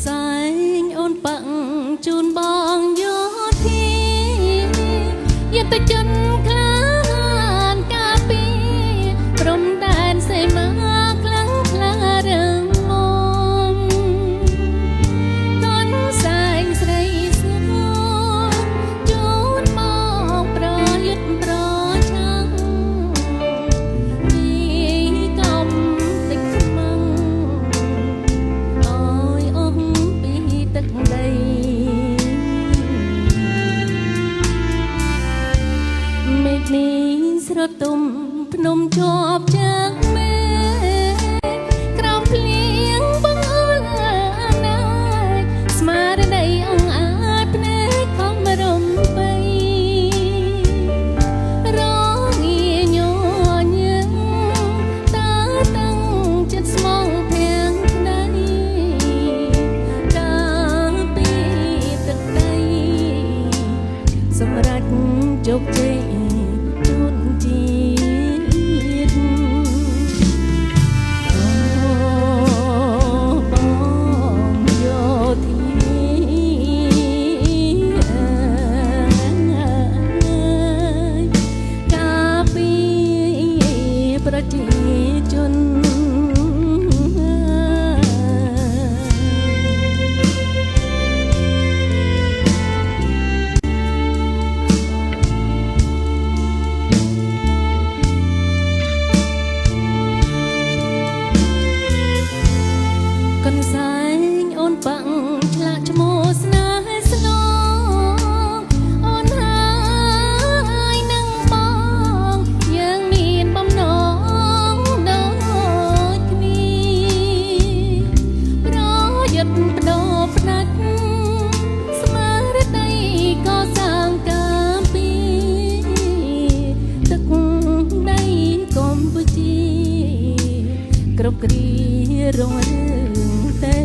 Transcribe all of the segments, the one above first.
សែងអូនបាក់ជូនបងយកធីយកទៅចិនខ្លានកាពីព្រំដែនសេមាខ្លាំងខ្លារឿងមុំកូនសែងស្រីស្ងួនជូនមកប្រយុទ្ធប្រឆាំងនេះកំតិចខ្មាំងអើយអស់ពីទឹកដីមេឃនេះស្រទុំភ្នំជាប់ចាងមេក្រោមភ្លៀងបងអើយណាយស្មារតីអង្អាតភ្នែកខំរំបីរងាញញឹងតើតាំងចិត្តស្មងភាំងដៃកាលពីទឹកដីសម្រាប់ជោគជ័យប្រជាជនកន្សែងអូនបាក់ឆ្លាក់ឈ្មោះស្នេហ៍ស្នងអូនហើយនឹងបងយើងមានបំណងដូចគ្នាប្រយុទ្ធបដូរផ្ដាច់ស្មារតីកសាងការពីទឹកដីកម្ពុជាគ្រប់គ្រារុងរឿងទេ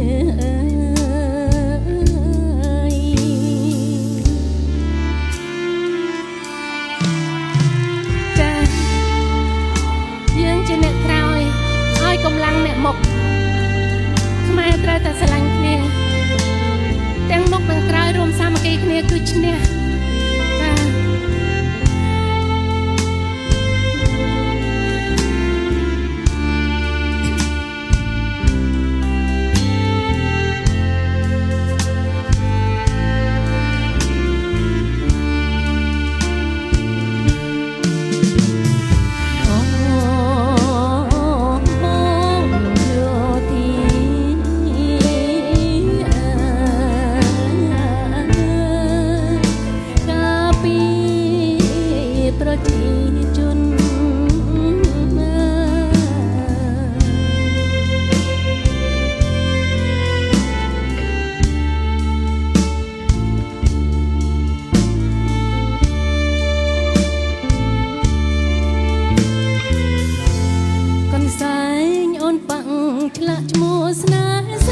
ចាយើងជាអ្នកក្រោយឲ្យកម្លាំងអ្នកមុខខ្មែរត្រូវតែស្រឡាញ់គ្នាទាំងមុខនិងក្រោយរួមសាមគ្គីគ្នាគឺឈ្នះចាប្រជាជនកន្សែងអូនបាក់ឆ្លាក់ឈ្មោះស្នេហ៍